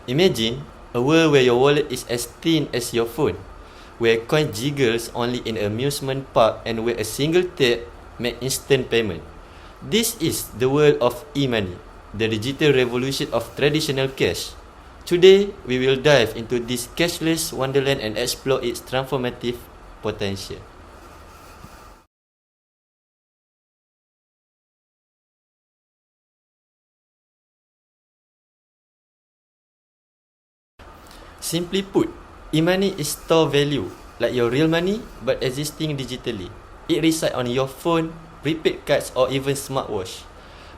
Imagine a world where your wallet is as thin as your phone, where coin jiggles only in amusement park, and where a single tap makes instant payment. This is the world of e-money, the digital revolution of traditional cash. Today, we will dive into this cashless wonderland and explore its transformative potential. Simply put, e-money is store value, like your real money, but existing digitally. It resides on your phone, prepaid cards, or even smartwatch,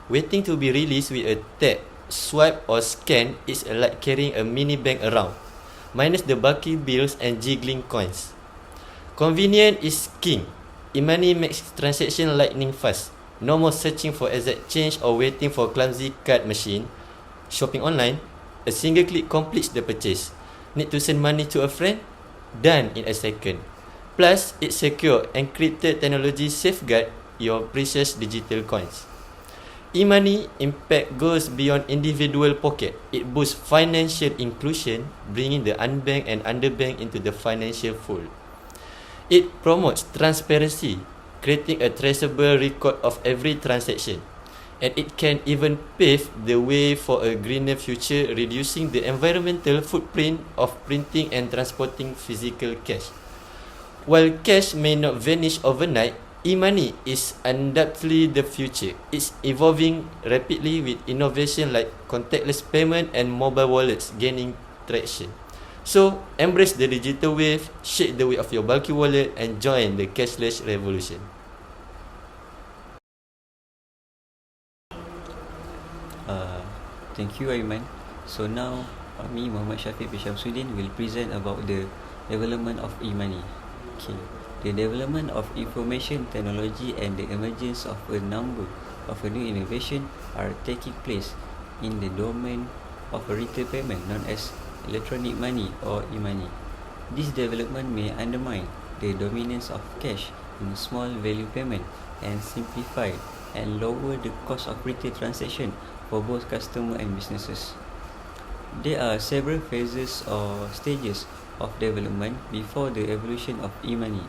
waiting to be released with a tap, swipe, or scan. Is like carrying a mini bank around, minus the bulky bills and jiggling coins. Convenience is king. E-money makes transaction lightning fast. No more searching for exact change or waiting for clumsy card machine. Shopping online, a single click completes the purchase. Need to send money to a friend? Done in a second. Plus, it's secure, encrypted technology safeguard your precious digital coins. E-money impact goes beyond individual pocket. It boosts financial inclusion, bringing the unbanked and underbanked into the financial fold. It promotes transparency, creating a traceable record of every transaction. And it can even pave the way for a greener future, reducing the environmental footprint of printing and transporting physical cash. While cash may not vanish overnight, e-money is undoubtedly the future. It's evolving rapidly with innovation like contactless payment and mobile wallets gaining traction. So, embrace the digital wave, shake the weight of your bulky wallet, and join the cashless revolution. Thank you, Aiman. So now, me, Muhammad Syafiq bin Shamsuddin, will present about the development of e-money. Okay. The development of information technology and the emergence of a number of new innovation are taking place in the domain of a retail payment known as electronic money or e-money. This development may undermine the dominance of cash in small value payment and simplify and lower the cost of retail transaction for both customer and businesses. There are several phases or stages of development before the evolution of e-money.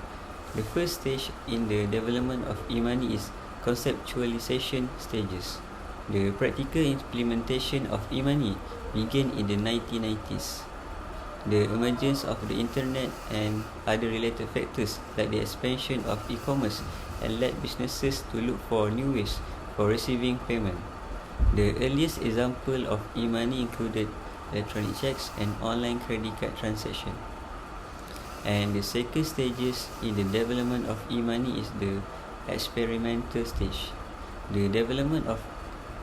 The first stage in the development of e-money is conceptualization stages. The practical implementation of e-money began in the 1990s. The emergence of the internet and other related factors like the expansion of e-commerce and led businesses to look for new ways for receiving payment. The earliest example of e-money included electronic checks and online credit card transaction. And the second stages in the development of e-money is the experimental stage. The development of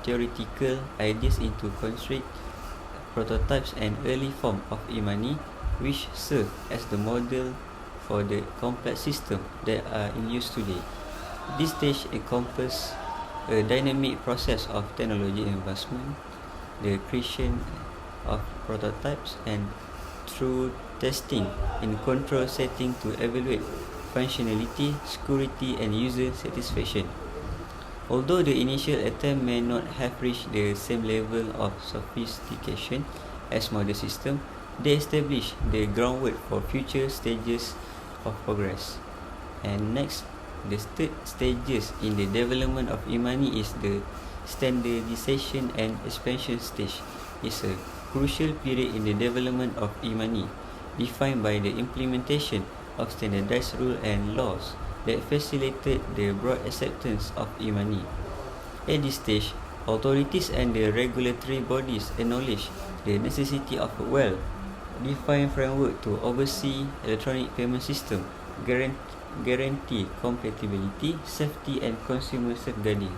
theoretical ideas into concrete prototypes and early form of e-money, which serve as the model for the complex system that are in use today. This stage encompasses a dynamic process of technology advancement, the creation of prototypes, and through testing in control setting to evaluate functionality, security, and user satisfaction. Although the initial attempt may not have reached the same level of sophistication as modern systems, they establish the groundwork for future stages of progress. And next, the third stages in the development of e-money is the standardization and expansion stage. It's a crucial period in the development of e-money, defined by the implementation of standardized rules and laws that facilitated the broad acceptance of e-money. At this stage, authorities and the regulatory bodies acknowledge the necessity of a well-defined framework to oversee electronic payment system, guarantee compatibility, safety, and consumer safeguarding.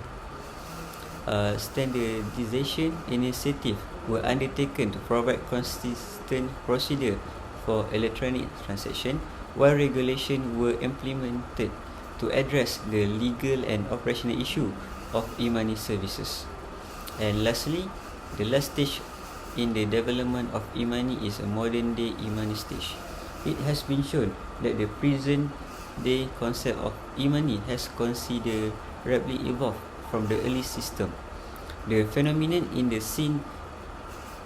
Standardization initiatives were undertaken to provide consistent procedure for electronic transaction, while regulations were implemented to address the legal and operational issue of e-money services. And lastly, the last stage in the development of e-money is a modern-day e-money stage. It has been shown that the present-day concept of e-money has considerably evolved from the early system. The phenomenon in the scene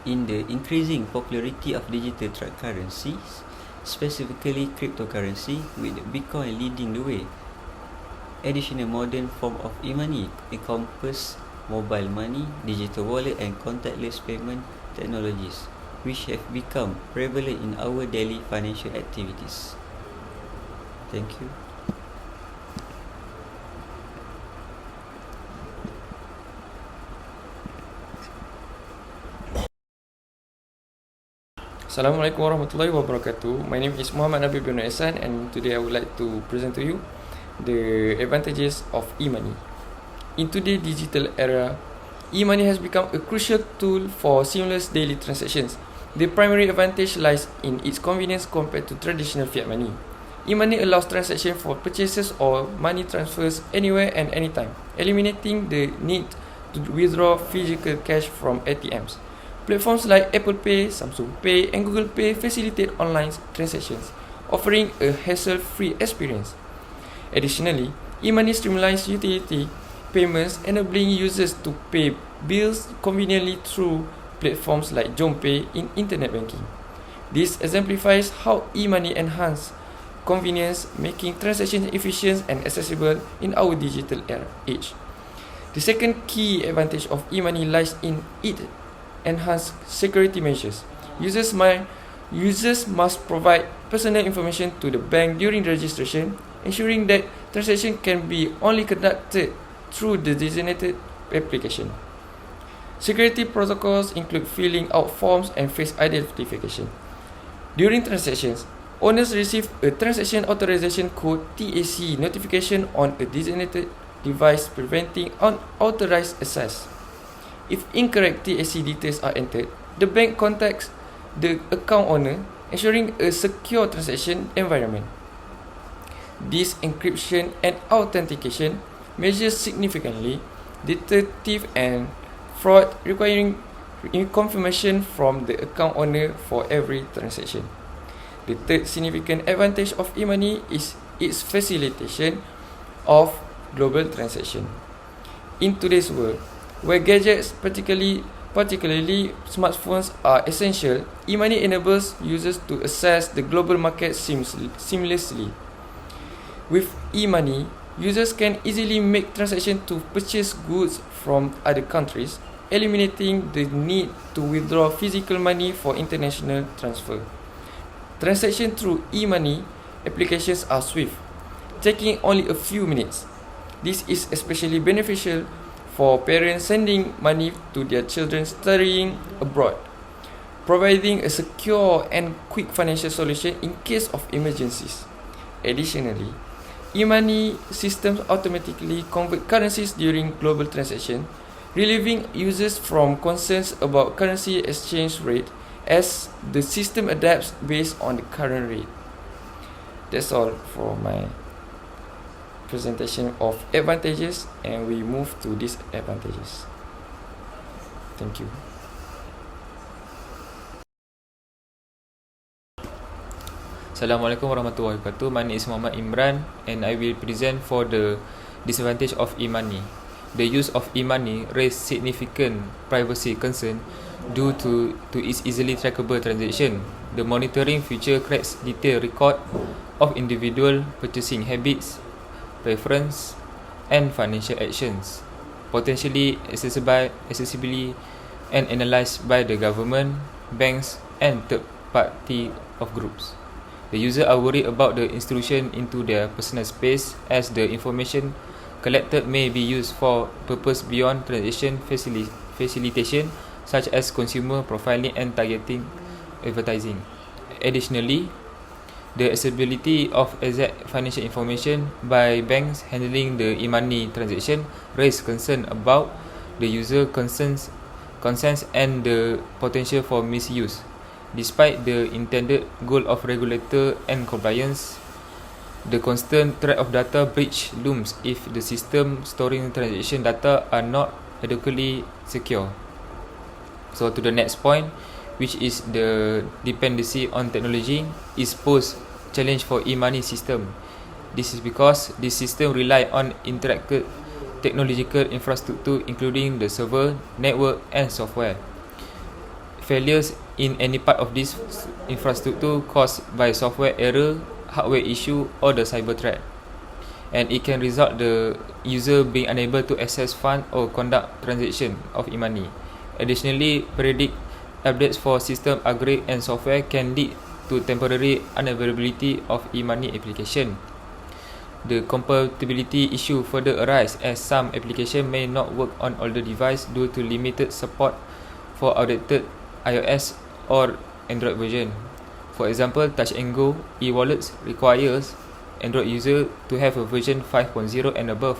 In the increasing popularity of digital currencies, specifically cryptocurrency, with Bitcoin leading the way, additional modern form of e-money encompass mobile money, digital wallet and contactless payment technologies, which have become prevalent in our daily financial activities. Thank you. Assalamualaikum warahmatullahi wabarakatuh. My name is Muhammad Nabi bin Ehsan, and today I would like to present to you the advantages of e-money. In today's digital era, e-money has become a crucial tool for seamless daily transactions. The primary advantage lies in its convenience compared to traditional fiat money. E-money allows transaction for purchases or money transfers anywhere and anytime, eliminating the need to withdraw physical cash from ATMs. Platforms like Apple Pay, Samsung Pay and Google Pay facilitate online transactions, offering a hassle-free experience. Additionally, e-money streamlines utility payments, enabling users to pay bills conveniently through platforms like JomPay in internet banking. This exemplifies how e-money enhances convenience, making transactions efficient and accessible in our digital age. The second key advantage of e-money lies in its enhanced security measures. Users must provide personal information to the bank during registration, ensuring that transaction can be only conducted through the designated application. Security protocols include filling out forms and face identification. During transactions, owners receive a transaction authorization code (TAC) notification on a designated device, preventing unauthorized access. If incorrect TAC details are entered, the bank contacts the account owner, ensuring a secure transaction environment. This encryption and authentication measures significantly deter theft and fraud, requiring confirmation from the account owner for every transaction. The third significant advantage of e-money is its facilitation of global transaction. In today's world, where gadgets, particularly smartphones, are essential, e-money enables users to access the global market seamlessly. With e-money, users can easily make transactions to purchase goods from other countries, eliminating the need to withdraw physical money for international transfer. Transactions through e-money applications are swift, taking only a few minutes. This is especially beneficial for parents sending money to their children studying abroad, providing a secure and quick financial solution in case of emergencies. Additionally, e-money systems automatically convert currencies during global transactions, relieving users from concerns about currency exchange rate as the system adapts based on the current rate. That's all for my presentation of advantages, and we move to disadvantages. Thank you. Assalamualaikum warahmatullahi wabarakatuh. My name is Muhammad Imran, and I will present for the disadvantage of e-money. The use of e-money raises significant privacy concern due to its easily trackable transaction. The monitoring feature collects detailed record of individual purchasing habits, preference and financial actions, potentially accessibly and analysed by the government, banks and third party of groups. The user are worried about the intrusion into their personal space, as the information collected may be used for purpose beyond transaction facilitation, such as consumer profiling and targeting advertising. Additionally, the accessibility of exact financial information by banks handling the e-money transaction raise concern about the user consents and the potential for misuse. Despite the intended goal of regulator and compliance, the constant threat of data breach looms if the system storing transaction data are not adequately secure. So to the next point, which is the dependency on technology, is posed challenge for e-money system. This is because this system rely on interactive technological infrastructure, including the server, network and software. Failures in any part of this infrastructure caused by software error, hardware issue, or the cyber threat, and it can result the user being unable to access fund or conduct transaction of e-money. Additionally, periodic updates for system upgrade and software can lead to temporary unavailability of e-money application. The compatibility issue further arise as some application may not work on older device due to limited support for outdated iOS or Android version. For example, Touch and Go e-wallets requires Android user to have a version 5.0 and above,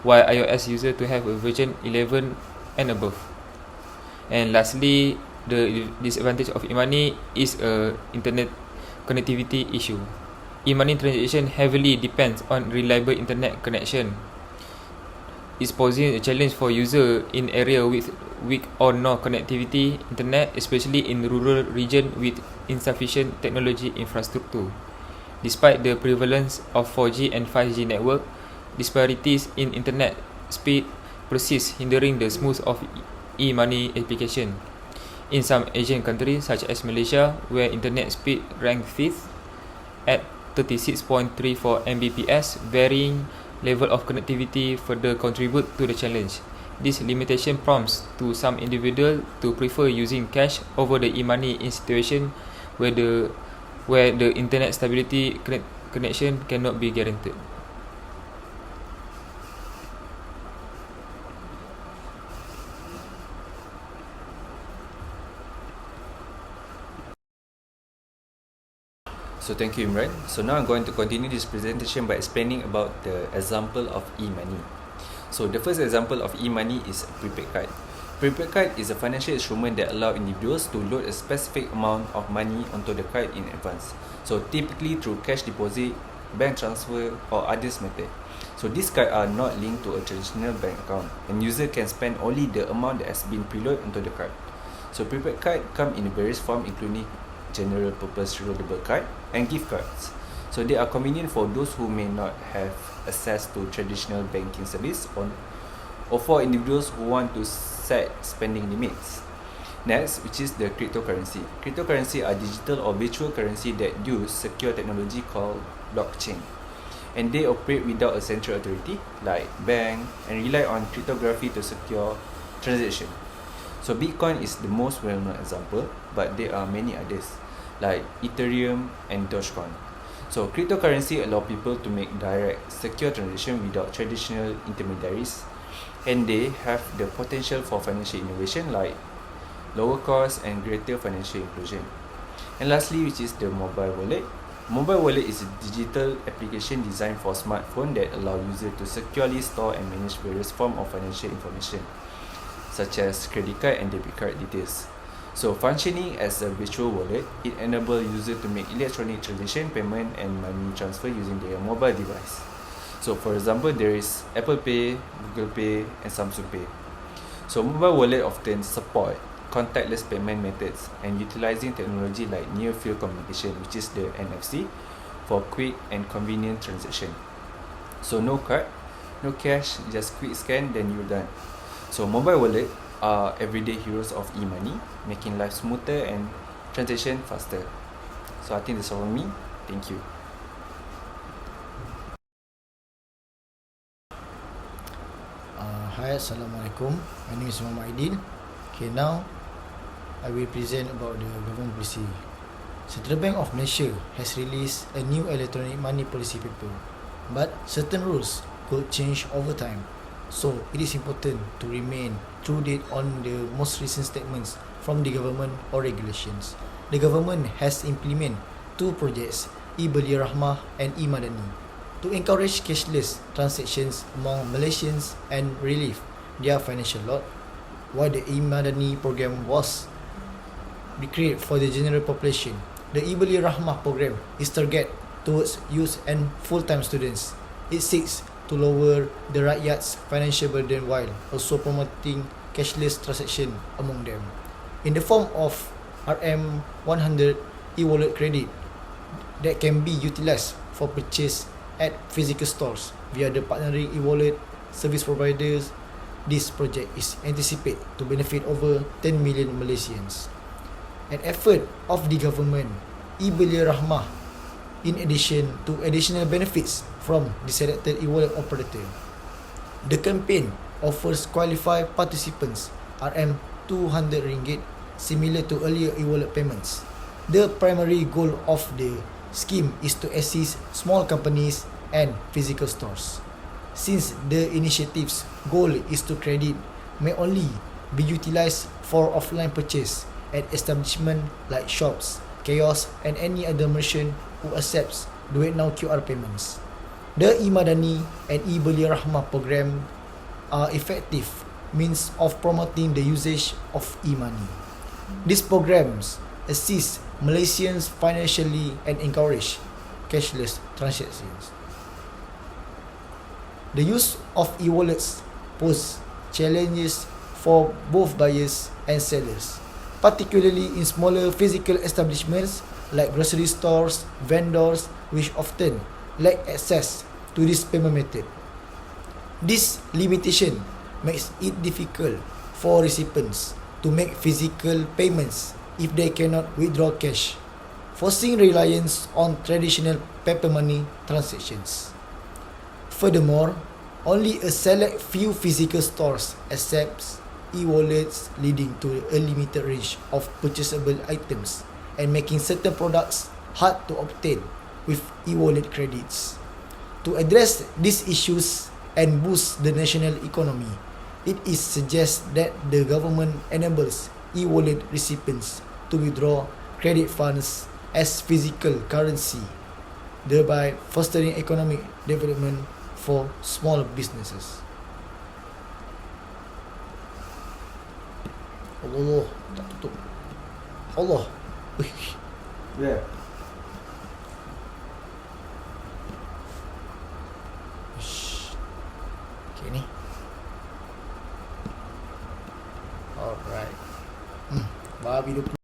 while iOS user to have a version 11 and above. And lastly, the disadvantage of e-money is a internet connectivity issue. E-money transaction heavily depends on reliable internet connection. It's posing a challenge for user in area with weak or no connectivity internet, especially in rural region with insufficient technology infrastructure. Despite the prevalence of 4G and 5G network, disparities in internet speed persist, hindering the smooth of e-money application. In some Asian countries such as Malaysia, where internet speed ranked 5th at 36.34 Mbps, varying level of connectivity further contribute to the challenge. This limitation prompts to some individuals to prefer using cash over the e-money in situation where the internet stability connection cannot be guaranteed. So thank you, Imran. So now I'm going to continue this presentation by explaining about the example of e-money. So the first example of e-money is a prepaid card. Prepaid card is a financial instrument that allows individuals to load a specific amount of money onto the card in advance. So typically through cash deposit, bank transfer or others method. So these cards are not linked to a traditional bank account, and user can spend only the amount that has been preloaded onto the card. So prepaid card come in various forms, including general purpose reloadable card and gift cards. So they are convenient for those who may not have access to traditional banking service or for individuals who want to set spending limits. Next, which is the cryptocurrency. Cryptocurrency are digital or virtual currency that use secure technology called blockchain, and they operate without a central authority like bank and rely on cryptography to secure transaction. So Bitcoin is the most well-known example, but there are many others like Ethereum and Dogecoin. So cryptocurrency allow people to make direct, secure transaction without traditional intermediaries, and they have the potential for financial innovation like lower cost and greater financial inclusion. And lastly, which is the mobile wallet. Mobile wallet is a digital application designed for smartphone that allow users to securely store and manage various forms of financial information, such as credit card and debit card details. So functioning as a virtual wallet, it enables users to make electronic transaction, payment and money transfer using their mobile device. So for example, there is Apple Pay, Google Pay and Samsung Pay. So mobile wallet often support contactless payment methods and utilizing technology like near field communication, which is the NFC, for quick and convenient transaction. So no card, no cash, just quick scan, then you're done. So mobile wallet are everyday heroes of e-money, making life smoother and transaction faster. So I think that's all from me. Thank you. Hi, Assalamualaikum. My name is Muhammad Aidil. Okay, now I will present about the government policy. Central Bank of Malaysia has released a new electronic money policy paper, but certain rules could change over time. So it is important to remain true date on the most recent statements from the government or regulations. The government has implemented two projects, e-Beli Rahmah and e-Madani, to encourage cashless transactions among Malaysians and relieve their financial load, while the e-Madani program was created for the general population. The e-Beli Rahmah program is targeted towards youth and full-time students. It seeks to lower the rakyat's financial burden while also promoting cashless transaction among them. In the form of RM100 e-wallet credit that can be utilized for purchase at physical stores via the partnering e-wallet service providers. This project is anticipated to benefit over 10 million Malaysians. an effort of the government, e-Belia Rahmah, in addition to additional benefits from the selected e-wallet operator. The campaign offers qualified participants RM200 similar to earlier e-wallet payments. The primary goal of the scheme is to assist small companies and physical stores. Since the initiative's goal is to credit may only be utilized for offline purchase at establishments like shops, kiosks and any other merchant who accepts Duit Now QR payments. The e-Madani and e-Belia Rahmah program are effective means of promoting the usage of e-money. These programs assist Malaysians financially and encourage cashless transactions. The use of e-wallets poses challenges for both buyers and sellers, particularly in smaller physical establishments like grocery stores, vendors, which often lack access to this payment method. This limitation makes it difficult for recipients to make physical payments if they cannot withdraw cash, forcing reliance on traditional paper money transactions. Furthermore, only a select few physical stores accept e-wallets, leading to a limited range of purchasable items and making certain products hard to obtain with e-wallet credits. To address these issues and boost the national economy, it is suggested that the government enables e-wallet recipients to withdraw credit funds as physical currency, thereby fostering economic development for small businesses. Allah, tak tutup. Allah. Yeah. Okay ni. Alright. Babi 20